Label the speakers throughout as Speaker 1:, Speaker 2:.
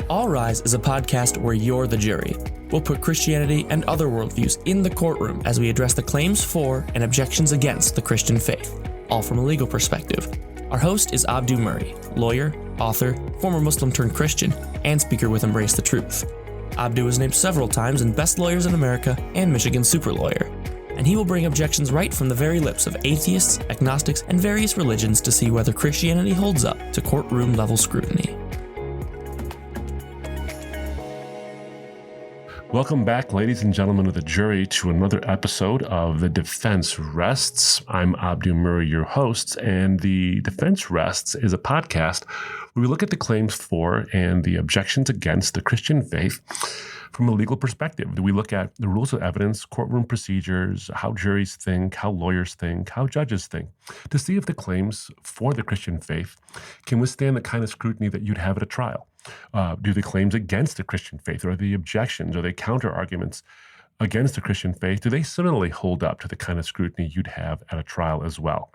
Speaker 1: All Rise is a podcast where you're the jury. We'll put Christianity and other worldviews in the courtroom as we address the claims for and objections against the Christian faith, all from a legal perspective. Our host is Abdu Murray, lawyer, author, former Muslim-turned-Christian, and speaker with Embrace the Truth. Abdu was named several times in Best Lawyers in America and Michigan Super Lawyer, and he will bring objections right from the very lips of atheists, agnostics, and various religions to see whether Christianity holds up to courtroom-level scrutiny.
Speaker 2: Welcome back, ladies and gentlemen of the jury, to another episode of The Defense Rests. I'm Abdu Murray, your host, and The Defense Rests is a podcast where we look at the claims for and the objections against the Christian faith from a legal perspective. We look at the rules of evidence, courtroom procedures, how juries think, how lawyers think, how judges think, to see if the claims for the Christian faith can withstand the kind of scrutiny that you'd have at a trial. Do the claims against the Christian faith, or the objections, or the counter-arguments against the Christian faith, do they similarly hold up to the kind of scrutiny you'd have at a trial as well?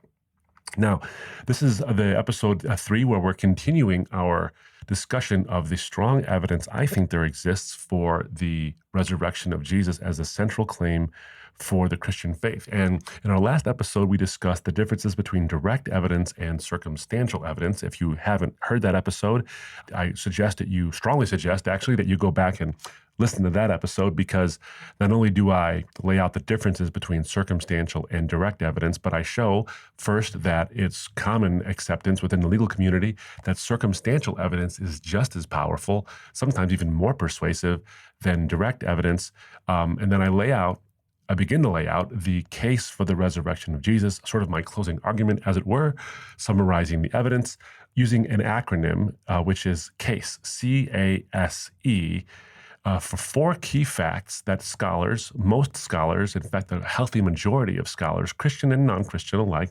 Speaker 2: Now, this is the episode 3 where we're continuing our discussion of the strong evidence I think there exists for the resurrection of Jesus as a central claim for the Christian faith. And in our last episode, we discussed the differences between direct evidence and circumstantial evidence. If you haven't heard that episode, I strongly suggest actually that you go back and listen to that episode, because not only do I lay out the differences between circumstantial and direct evidence, but I show first that it's common acceptance within the legal community that circumstantial evidence is just as powerful, sometimes even more persuasive than direct evidence. And then I begin to lay out the case for the resurrection of Jesus, sort of my closing argument, as it were, summarizing the evidence using an acronym, which is CASE, C-A-S-E, for 4 key facts that most scholars, in fact, a healthy majority of scholars, Christian and non-Christian alike,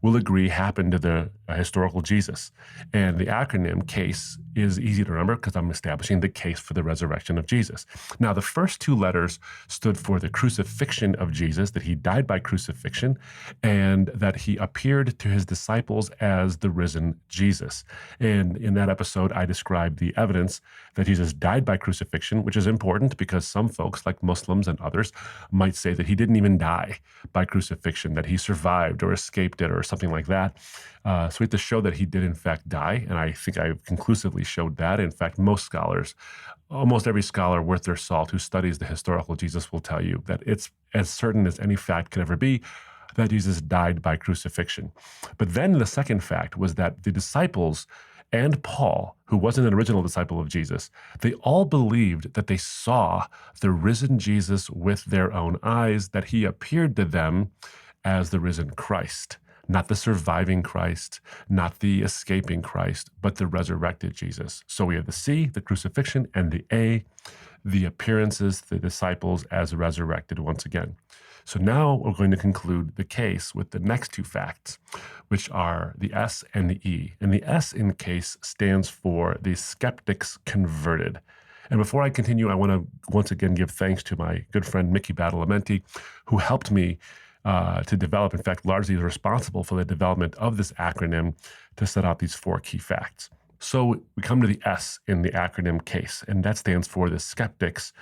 Speaker 2: will agree happened to the historical Jesus. And the acronym CASE is easy to remember because I'm establishing the case for the resurrection of Jesus. Now, the first 2 letters stood for the crucifixion of Jesus, that he died by crucifixion, and that he appeared to his disciples as the risen Jesus. And in that episode, I described the evidence that Jesus died by crucifixion, which is important because some folks, like Muslims and others, might say that he didn't even die by crucifixion, that he survived or escaped it or something like that. So we have to show that he did in fact die, and I think I've conclusively showed that. In fact, most scholars, almost every scholar worth their salt who studies the historical Jesus will tell you that it's as certain as any fact can ever be that Jesus died by crucifixion. But then the second fact was that the disciples and Paul, who wasn't an original disciple of Jesus, they all believed that they saw the risen Jesus with their own eyes, that he appeared to them as the risen Christ. Not the surviving Christ, not the escaping Christ, but the resurrected Jesus. So we have the C, the crucifixion, and the A, the appearances, the disciples as resurrected once again. So now we're going to conclude the case with the next 2 facts, which are the S and the E. And the S in the case stands for the skeptics converted. And before I continue, I want to once again give thanks to my good friend Mickey Badalamenti, who helped me to develop, in fact, largely is responsible for the development of this acronym to set out these 4 key facts. So we come to the S in the acronym CASE, and that stands for the skeptics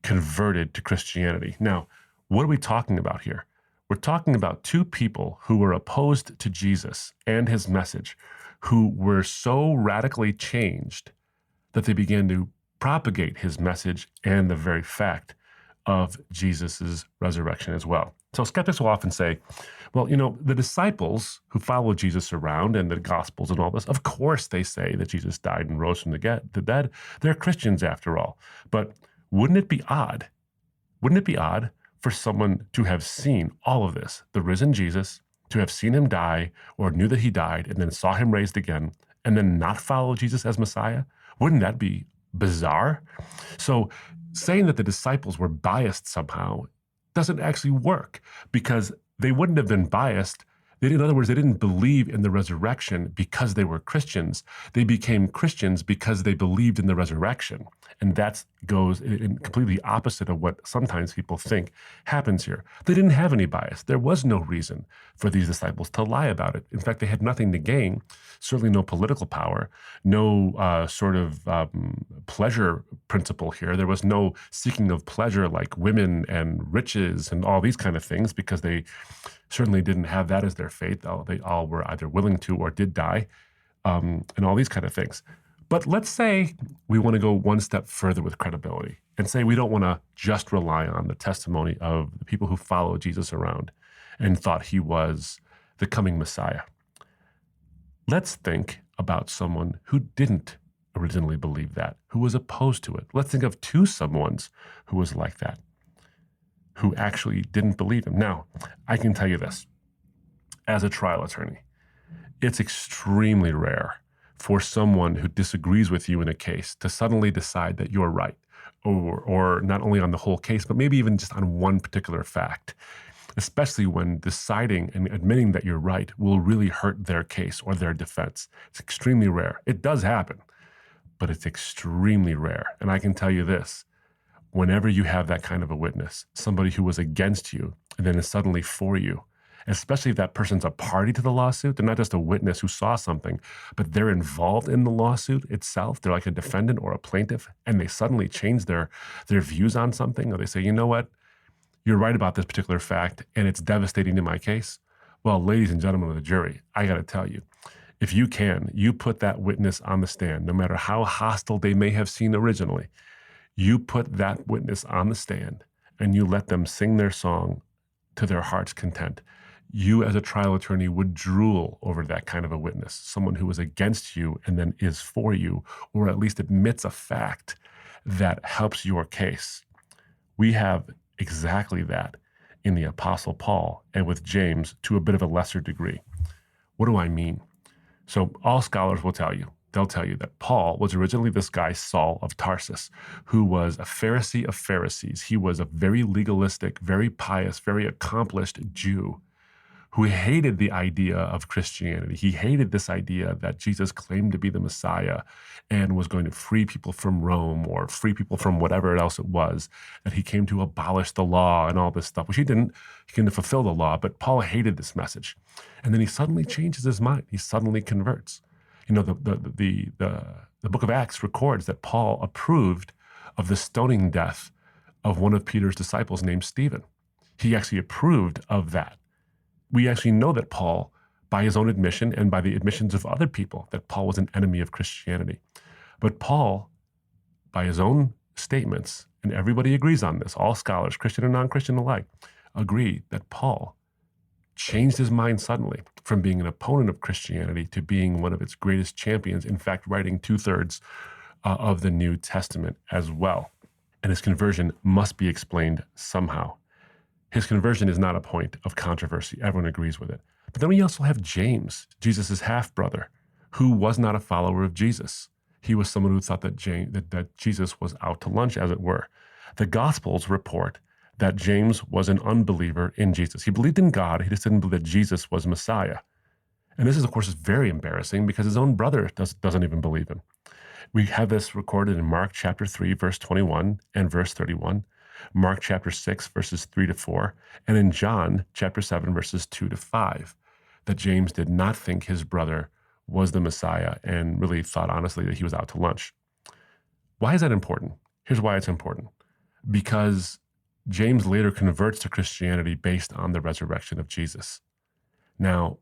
Speaker 2: converted to Christianity. Now, what are we talking about here? We're talking about 2 people who were opposed to Jesus and his message, who were so radically changed that they began to propagate his message and the very fact of Jesus's resurrection as well. So skeptics will often say, well, the disciples who followed Jesus around and the Gospels and all this, of course they say that Jesus died and rose from the dead. They're Christians after all. But wouldn't it be odd? Wouldn't it be odd for someone to have seen all of this, the risen Jesus, to have seen him die or knew that he died and then saw him raised again and then not follow Jesus as Messiah? Wouldn't that be bizarre? So saying that the disciples were biased somehow doesn't actually work, because they wouldn't have been biased. In other words, they didn't believe in the resurrection because they were Christians. They became Christians because they believed in the resurrection. And that goes in completely opposite of what sometimes people think happens here. They didn't have any bias. There was no reason for these disciples to lie about it. In fact, they had nothing to gain, certainly no political power, no pleasure principle here. There was no seeking of pleasure like women and riches and all these kind of things, because they certainly didn't have that as their faith. They all were either willing to or did die, and all these kind of things. But let's say we want to go one step further with credibility and say we don't want to just rely on the testimony of the people who followed Jesus around and thought he was the coming Messiah. Let's think about someone who didn't originally believe that, who was opposed to it. Let's think of two someones who was like that, who actually didn't believe him. Now, I can tell you this, as a trial attorney, it's extremely rare for someone who disagrees with you in a case to suddenly decide that you're right, or not only on the whole case, but maybe even just on one particular fact, especially when deciding and admitting that you're right will really hurt their case or their defense. It's extremely rare. It does happen, but it's extremely rare. And I can tell you this, whenever you have that kind of a witness, somebody who was against you and then is suddenly for you, especially if that person's a party to the lawsuit, they're not just a witness who saw something, but they're involved in the lawsuit itself. They're like a defendant or a plaintiff, and they suddenly change their views on something, or they say, you know what, you're right about this particular fact, and it's devastating to my case. Well, ladies and gentlemen of the jury, I got to tell you, if you can, you put that witness on the stand, no matter how hostile they may have seemed originally, you put that witness on the stand and you let them sing their song to their heart's content. You as a trial attorney would drool over that kind of a witness, someone who is against you and then is for you, or at least admits a fact that helps your case. We have exactly that in the Apostle Paul and with James to a bit of a lesser degree. What do I mean? So all scholars will tell you, they'll tell you that Paul was originally this guy, Saul of Tarsus, who was a Pharisee of Pharisees. He was a very legalistic, very pious, very accomplished Jew who hated the idea of Christianity. He hated this idea that Jesus claimed to be the Messiah and was going to free people from Rome or free people from whatever else it was, that he came to abolish the law and all this stuff, which he didn't. He came to fulfill the law, but Paul hated this message. And then he suddenly changes his mind. He suddenly converts. You know, the book of Acts records that Paul approved of the stoning death of one of Peter's disciples named Stephen. He actually approved of that. We actually know that Paul, by his own admission and by the admissions of other people, that Paul was an enemy of Christianity. But Paul, by his own statements, and everybody agrees on this, all scholars, Christian and non-Christian alike, agree that Paul changed his mind suddenly from being an opponent of Christianity to being one of its greatest champions, in fact, writing 2/3 of the New Testament as well. And his conversion must be explained somehow. His conversion is not a point of controversy. Everyone agrees with it. But then we also have James, Jesus' half-brother, who was not a follower of Jesus. He was someone who thought that Jesus was out to lunch, as it were. The Gospels report that James was an unbeliever in Jesus. He believed in God. He just didn't believe that Jesus was Messiah. And this is, of course, very embarrassing because his own brother doesn't even believe him. We have this recorded in Mark chapter 3, verse 21 and verse 31. Mark chapter 6, verses 3-4, and in John chapter 7, verses 2-5, that James did not think his brother was the Messiah and really thought honestly that he was out to lunch. Why is that important? Here's why it's important. Because James later converts to Christianity based on the resurrection of Jesus. Now,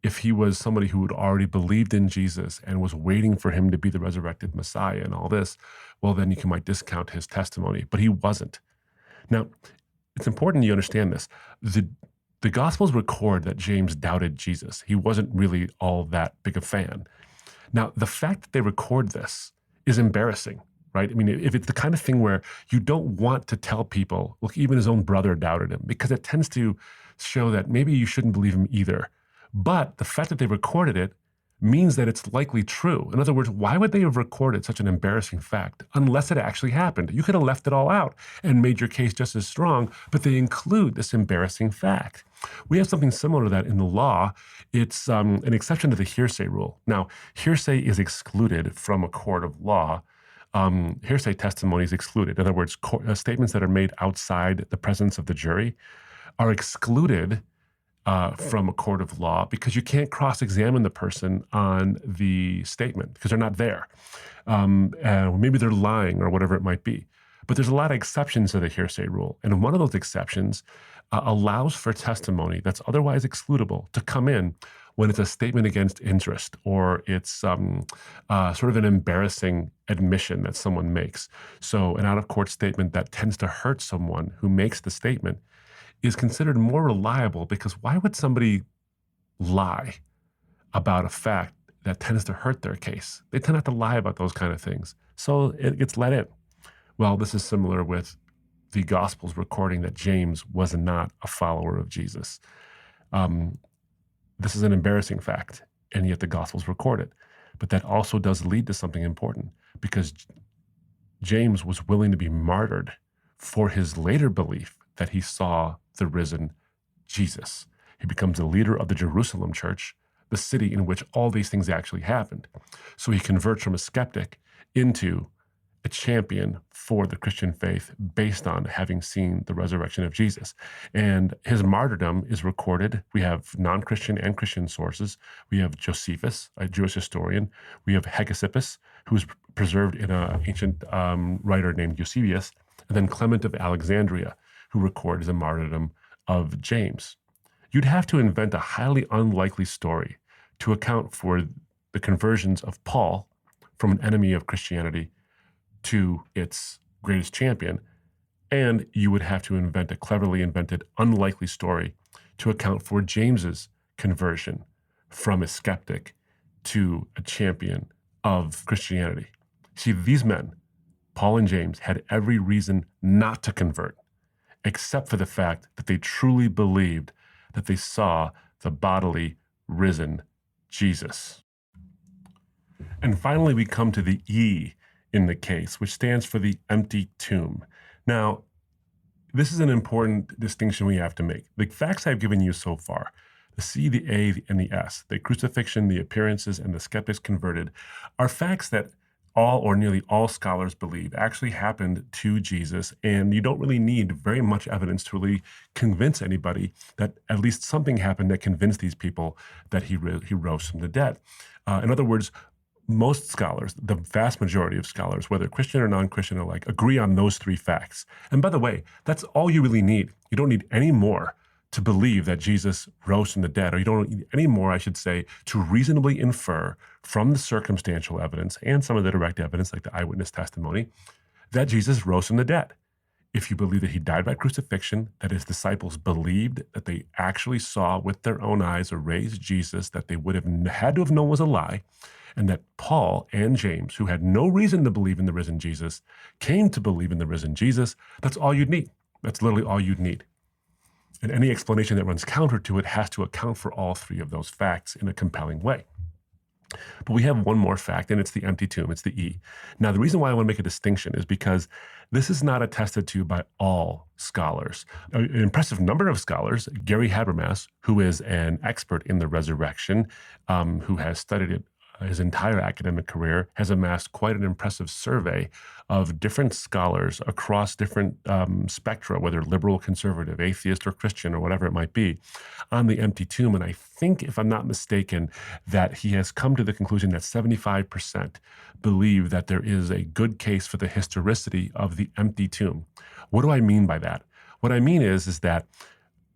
Speaker 2: if he was somebody who had already believed in Jesus and was waiting for him to be the resurrected Messiah and all this, well, then you might discount his testimony, but he wasn't. Now, it's important you understand this. The Gospels record that James doubted Jesus. He wasn't really all that big a fan. Now, the fact that they record this is embarrassing, right? I mean, if it's the kind of thing where you don't want to tell people, look, even his own brother doubted him, because it tends to show that maybe you shouldn't believe him either. But the fact that they recorded it means that it's likely true. In other words, why would they have recorded such an embarrassing fact unless it actually happened? You could have left it all out and made your case just as strong, but they include this embarrassing fact. We have something similar to that in the law. It's an exception to the hearsay rule. Now, hearsay is excluded from a court of law. Hearsay testimony is excluded. In other words, statements that are made outside the presence of the jury are excluded from a court of law because you can't cross-examine the person on the statement because they're not there. Maybe they're lying or whatever it might be. But there's a lot of exceptions to the hearsay rule. And one of those exceptions allows for testimony that's otherwise excludable to come in when it's a statement against interest or it's sort of an embarrassing admission that someone makes. So an out-of-court statement that tends to hurt someone who makes the statement is considered more reliable because why would somebody lie about a fact that tends to hurt their case? They tend not to lie about those kind of things. So it gets let in. Well, this is similar with the Gospels recording that James was not a follower of Jesus. This is an embarrassing fact, and yet the Gospels record it. But that also does lead to something important because James was willing to be martyred for his later belief that he saw the risen Jesus. He becomes the leader of the Jerusalem church, the city in which all these things actually happened. So he converts from a skeptic into a champion for the Christian faith based on having seen the resurrection of Jesus. And his martyrdom is recorded. We have non-Christian and Christian sources. We have Josephus, a Jewish historian. We have Hegesippus, who's preserved in an ancient writer named Eusebius. And then Clement of Alexandria, who records the martyrdom of James. You'd have to invent a highly unlikely story to account for the conversions of Paul from an enemy of Christianity to its greatest champion, and you would have to invent a cleverly invented, unlikely story to account for James's conversion from a skeptic to a champion of Christianity. See, these men, Paul and James, had every reason not to convert, except for the fact that they truly believed that they saw the bodily risen Jesus. And finally, we come to the E in the case, which stands for the empty tomb. Now, this is an important distinction we have to make. The facts I've given you so far, the C, the A, and the S, the crucifixion, the appearances, and the skeptics converted, are facts that all or nearly all scholars believe actually happened to Jesus, and you don't really need very much evidence to really convince anybody that at least something happened that convinced these people that he rose from the dead. In other words, most scholars, the vast majority of scholars, whether Christian or non-Christian alike, agree on those three facts. And by the way, that's all you really need. You don't need any more to believe that Jesus rose from the dead, or you don't need any more, I should say, to reasonably infer from the circumstantial evidence and some of the direct evidence, like the eyewitness testimony, that Jesus rose from the dead. If you believe that he died by crucifixion, that his disciples believed that they actually saw with their own eyes a raised Jesus that they would have had to have known was a lie, and that Paul and James, who had no reason to believe in the risen Jesus, came to believe in the risen Jesus, that's all you'd need. That's literally all you'd need. And any explanation that runs counter to it has to account for all three of those facts in a compelling way. But we have one more fact, and it's the empty tomb. It's the E. Now, the reason why I want to make a distinction is because this is not attested to by all scholars. An impressive number of scholars, Gary Habermas, who is an expert in the resurrection, who has studied it his entire academic career, has amassed quite an impressive survey of different scholars across different spectra, whether liberal, conservative, atheist, or Christian, or whatever it might be, on the empty tomb. And I think, if I'm not mistaken, that he has come to the conclusion that 75% believe that there is a good case for the historicity of the empty tomb. What do I mean by that? What I mean is that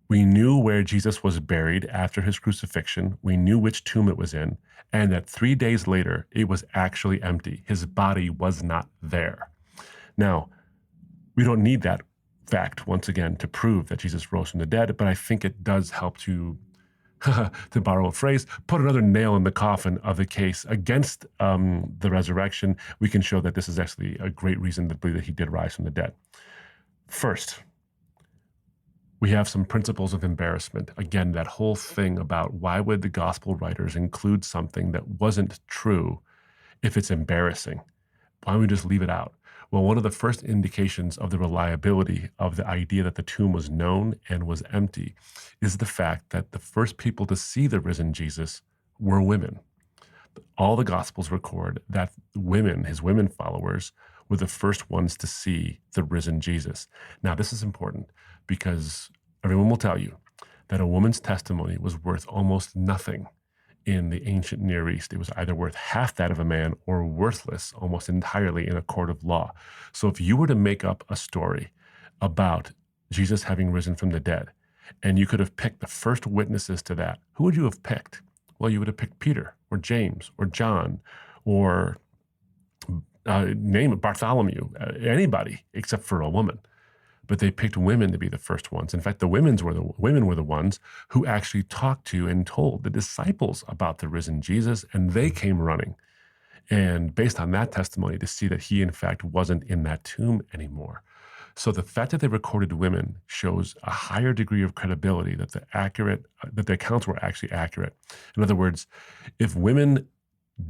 Speaker 2: we knew where Jesus was buried after his crucifixion. We knew which tomb it was in, and that 3 days later, it was actually empty. His body was not there. Now, we don't need that fact, once again, to prove that Jesus rose from the dead, but I think it does help to borrow a phrase, put another nail in the coffin of the case against the resurrection. We can show that this is actually a great reason to believe that he did rise from the dead. First, we have some principles of embarrassment. Again, that whole thing about why would the gospel writers include something that wasn't true if it's embarrassing? Why don't we just leave it out? Well, one of the first indications of the reliability of the idea that the tomb was known and was empty is the fact that the first people to see the risen Jesus were women. All the gospels record that women, his women followers, were the first ones to see the risen Jesus. Now, this is important because everyone will tell you that a woman's testimony was worth almost nothing in the ancient Near East. It was either worth half that of a man or worthless almost entirely in a court of law. So if you were to make up a story about Jesus having risen from the dead, and you could have picked the first witnesses to that, who would you have picked? Well, you would have picked Peter or James or John or name it, Bartholomew, anybody except for a woman. But they picked women to be the first ones. In fact, the women were the ones who actually talked to and told the disciples about the risen Jesus, and they came running. And based on that testimony, to see that he, in fact, wasn't in that tomb anymore. So the fact that they recorded women shows a higher degree of credibility that the accounts were actually accurate. In other words, if women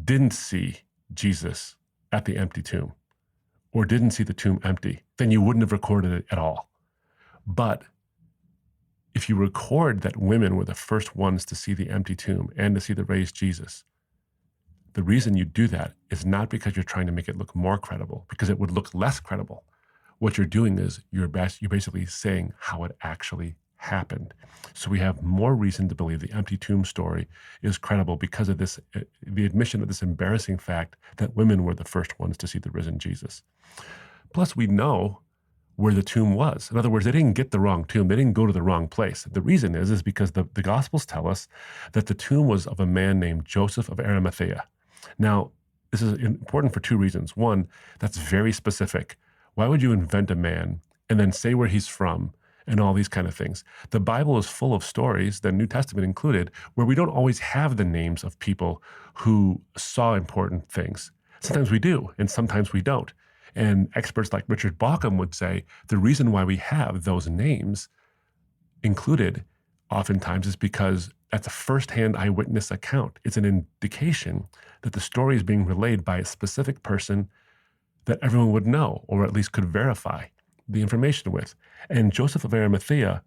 Speaker 2: didn't see Jesus at the empty tomb, or didn't see the tomb empty, then you wouldn't have recorded it at all. But if you record that women were the first ones to see the empty tomb and to see the raised Jesus, the reason you do that is not because you're trying to make it look more credible, because it would look less credible. What you're doing is you're basically saying how it actually happened. So we have more reason to believe the empty tomb story is credible because of this, the admission of this embarrassing fact that women were the first ones to see the risen Jesus. Plus, we know where the tomb was. In other words, they didn't get the wrong tomb. They didn't go to the wrong place. The reason is because the Gospels tell us that the tomb was of a man named Joseph of Arimathea. Now, this is important for two reasons. One, that's very specific. Why would you invent a man and then say where he's from and all these kind of things? The Bible is full of stories, the New Testament included, where we don't always have the names of people who saw important things. Sometimes we do, and sometimes we don't. And experts like Richard Bauckham would say the reason why we have those names included oftentimes is because that's a firsthand eyewitness account. It's an indication that the story is being relayed by a specific person that everyone would know, or at least could verify the information with. And Joseph of Arimathea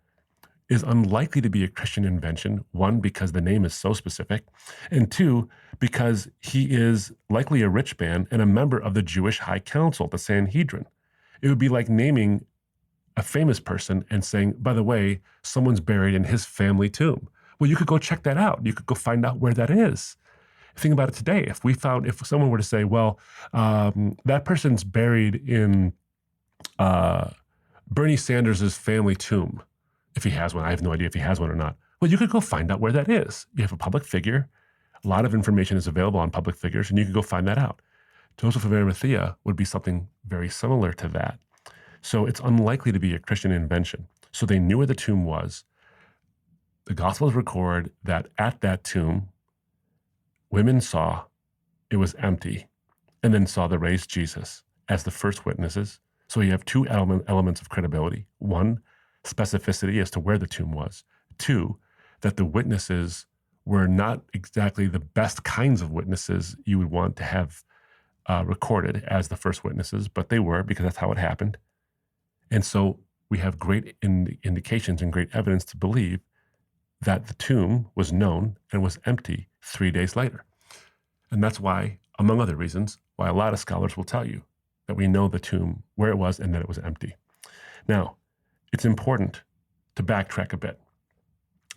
Speaker 2: is unlikely to be a Christian invention, one, because the name is so specific, and two, because he is likely a rich man and a member of the Jewish High Council, the Sanhedrin. It would be like naming a famous person and saying, by the way, someone's buried in his family tomb. Well, you could go check that out. You could go find out where that is. Think about it today. If someone were to say, well, that person's buried in Bernie Sanders' family tomb, if he has one. I have no idea if he has one or not. Well, you could go find out where that is. You have a public figure. A lot of information is available on public figures, and you can go find that out. Joseph of Arimathea would be something very similar to that. So it's unlikely to be a Christian invention. So they knew where the tomb was. The Gospels record that at that tomb, women saw it was empty and then saw the raised Jesus as the first witnesses. So you have two elements of credibility. One, specificity as to where the tomb was. Two, that the witnesses were not exactly the best kinds of witnesses you would want to have recorded as the first witnesses, but they were, because that's how it happened. And so we have great indications and great evidence to believe that the tomb was known and was empty 3 days later. And that's why, among other reasons, why a lot of scholars will tell you that we know the tomb, where it was, and that it was empty. Now, it's important to backtrack a bit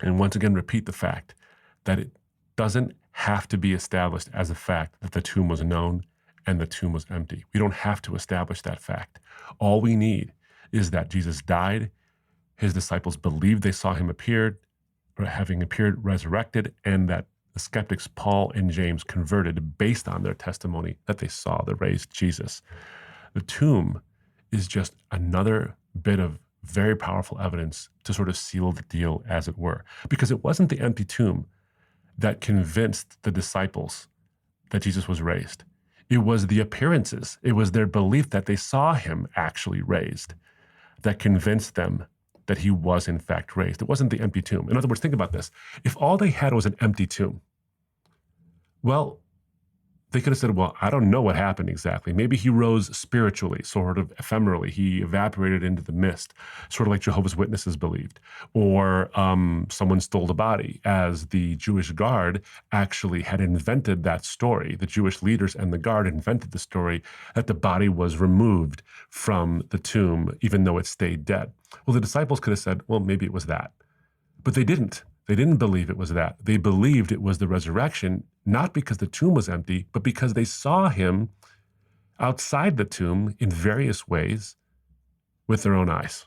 Speaker 2: and once again repeat the fact that it doesn't have to be established as a fact that the tomb was known and the tomb was empty. We don't have to establish that fact. All we need is that Jesus died, his disciples believed they saw him having appeared resurrected, and that the skeptics Paul and James converted based on their testimony that they saw the raised Jesus. The tomb is just another bit of very powerful evidence to sort of seal the deal, as it were, because it wasn't the empty tomb that convinced the disciples that Jesus was raised. It was the appearances. It was their belief that they saw him actually raised that convinced them that he was in fact raised. It wasn't the empty tomb. In other words, think about this. If all they had was an empty tomb, well, they could have said, well, I don't know what happened exactly. Maybe he rose spiritually, sort of ephemerally. He evaporated into the mist, sort of like Jehovah's Witnesses believed. Or someone stole the body, as the Jewish guard actually had invented that story. The Jewish leaders and the guard invented the story that the body was removed from the tomb, even though it stayed dead. Well, the disciples could have said, well, maybe it was that. But they didn't. They didn't believe it was that. They believed it was the resurrection, not because the tomb was empty, but because they saw him outside the tomb in various ways with their own eyes.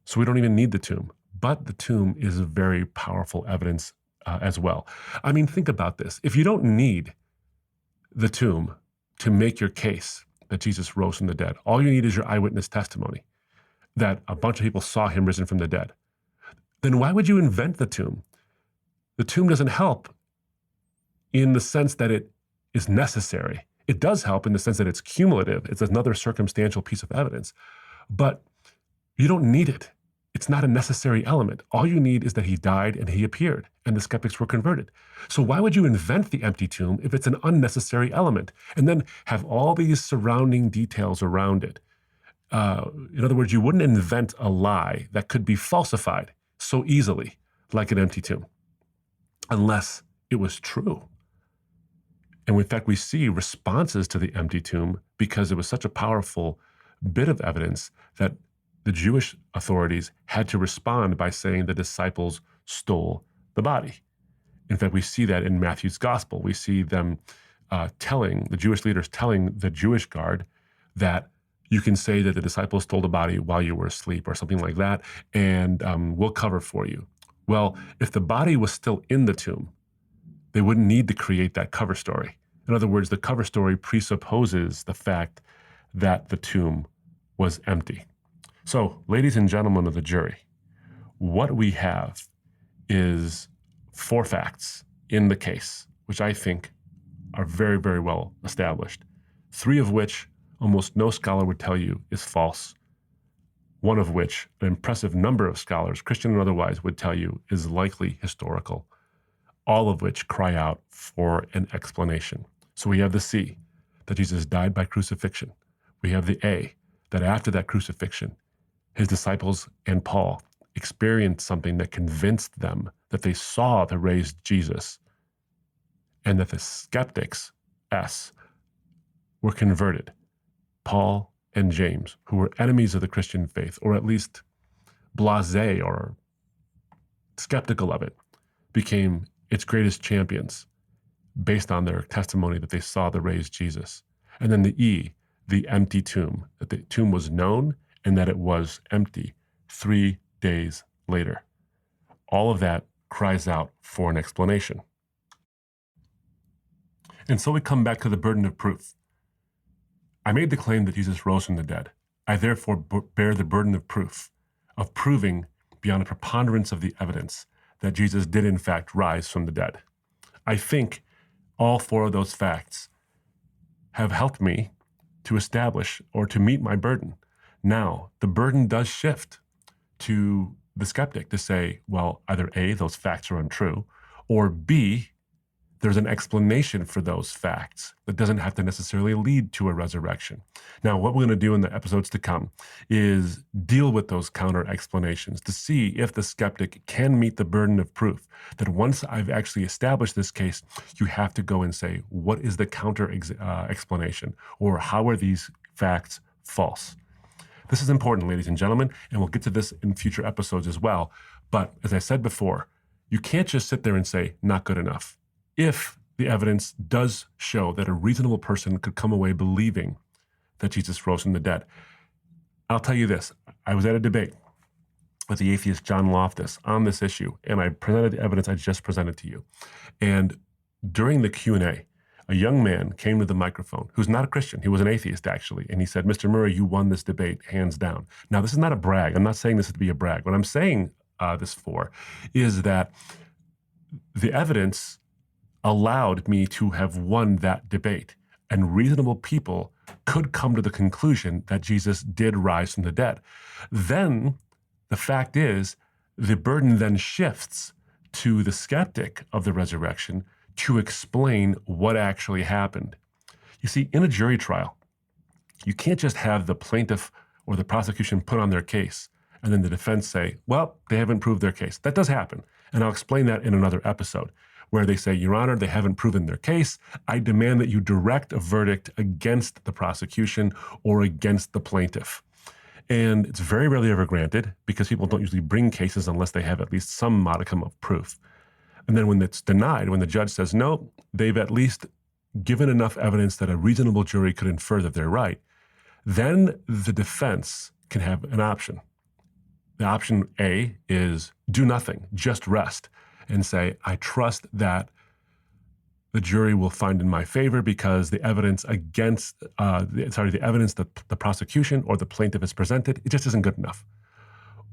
Speaker 2: So we don't even need the tomb. But the tomb is very powerful evidence as well. I mean, think about this. If you don't need the tomb to make your case that Jesus rose from the dead, all you need is your eyewitness testimony that a bunch of people saw him risen from the dead, then why would you invent the tomb? The tomb doesn't help in the sense that it is necessary. It does help in the sense that it's cumulative. It's another circumstantial piece of evidence. But you don't need it. It's not a necessary element. All you need is that he died and he appeared, and the skeptics were converted. So why would you invent the empty tomb if it's an unnecessary element, and then have all these surrounding details around it? In other words, you wouldn't invent a lie that could be falsified so easily, like an empty tomb, unless it was true. And in fact, we see responses to the empty tomb because it was such a powerful bit of evidence that the Jewish authorities had to respond by saying the disciples stole the body. In fact, we see that in Matthew's gospel. We see them telling, the Jewish leaders telling the Jewish guard that you can say that the disciples stole the body while you were asleep or something like that, and we'll cover for you. Well, if the body was still in the tomb, they wouldn't need to create that cover story. In other words, the cover story presupposes the fact that the tomb was empty. So, ladies and gentlemen of the jury, what we have is 4 facts in the case, which I think are very, very well established, 3 of which almost no scholar would tell you is false, 1 of which an impressive number of scholars, Christian and otherwise, would tell you is likely historical, all of which cry out for an explanation. So we have the C, that Jesus died by crucifixion. We have the A, that after that crucifixion, his disciples and Paul experienced something that convinced them that they saw the raised Jesus, and that the skeptics, S, were converted. Paul and James, who were enemies of the Christian faith, or at least blasé or skeptical of it, became its greatest champions based on their testimony that they saw the raised Jesus. And then the E, the empty tomb, that the tomb was known and that it was empty 3 days later. All of that cries out for an explanation. And so we come back to the burden of proof. I made the claim that Jesus rose from the dead. I therefore bear the burden of proof, of proving beyond a preponderance of the evidence that Jesus did in fact rise from the dead. I think all 4 of those facts have helped me to establish or to meet my burden. Now, the burden does shift to the skeptic to say, well, either A, those facts are untrue, or B, there's an explanation for those facts that doesn't have to necessarily lead to a resurrection. Now, what we're going to do in the episodes to come is deal with those counter explanations to see if the skeptic can meet the burden of proof. That once I've actually established this case, you have to go and say, what is the counter explanation? Or how are these facts false? This is important, ladies and gentlemen, and we'll get to this in future episodes as well. But as I said before, you can't just sit there and say, not good enough. If the evidence does show that a reasonable person could come away believing that Jesus rose from the dead. I'll tell you this. I was at a debate with the atheist John Loftus on this issue, and I presented the evidence I just presented to you. And during the Q&A, a young man came to the microphone who's not a Christian. He was an atheist, actually. And he said, Mr. Murray, you won this debate hands down. Now, this is not a brag. I'm not saying this to be a brag. What I'm saying this for is that the evidence allowed me to have won that debate. And reasonable people could come to the conclusion that Jesus did rise from the dead. Then the fact is, the burden then shifts to the skeptic of the resurrection to explain what actually happened. You see, in a jury trial, you can't just have the plaintiff or the prosecution put on their case and then the defense say, well, they haven't proved their case. That does happen. And I'll explain that in another episode, where they say, Your Honor, they haven't proven their case. I demand that you direct a verdict against the prosecution or against the plaintiff. And it's very rarely ever granted because people don't usually bring cases unless they have at least some modicum of proof. And then when it's denied, when the judge says no, they've at least given enough evidence that a reasonable jury could infer that they're right, then the defense can have an option. The option A is do nothing, just rest, and say, I trust that the jury will find in my favor because the evidence against, the evidence that the prosecution or the plaintiff has presented, it just isn't good enough.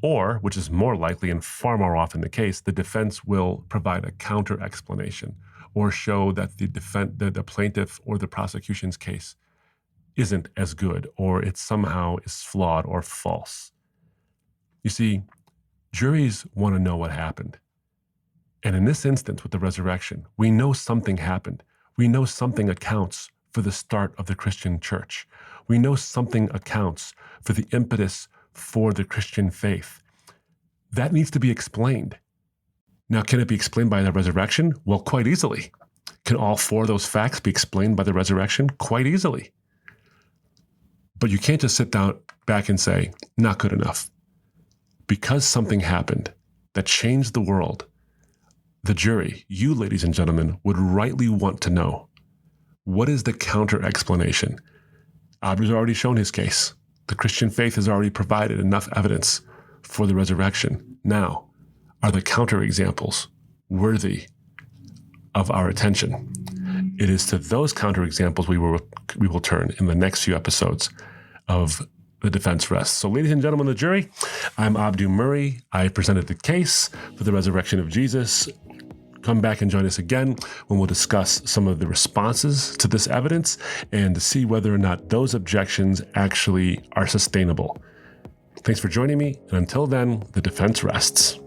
Speaker 2: Or, which is more likely and far more often the case, the defense will provide a counter explanation or show that the plaintiff or the prosecution's case isn't as good, or it somehow is flawed or false. You see, juries want to know what happened. And in this instance with the resurrection, we know something happened. We know something accounts for the start of the Christian church. We know something accounts for the impetus for the Christian faith. That needs to be explained. Now, can it be explained by the resurrection? Well, quite easily. Can all four of those facts be explained by the resurrection? Quite easily. But you can't just sit down back and say, not good enough. Because something happened that changed the world, the jury, you ladies and gentlemen, would rightly want to know, what is the counter explanation? Aubrey's already shown his case. The Christian faith has already provided enough evidence for the resurrection. Now, are the counter examples worthy of our attention? It is to those counter examples we will turn in the next few episodes of The Defense Rests. So, ladies and gentlemen of the jury, I'm Abdu Murray. I presented the case for the resurrection of Jesus. Come back and join us again when we'll discuss some of the responses to this evidence and to see whether or not those objections actually are sustainable. Thanks for joining me, and until then, the defense rests.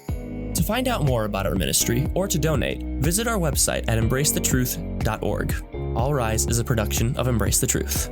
Speaker 1: To find out more about our ministry or to donate, visit our website at embracethetruth.org. All Rise is a production of Embrace the Truth.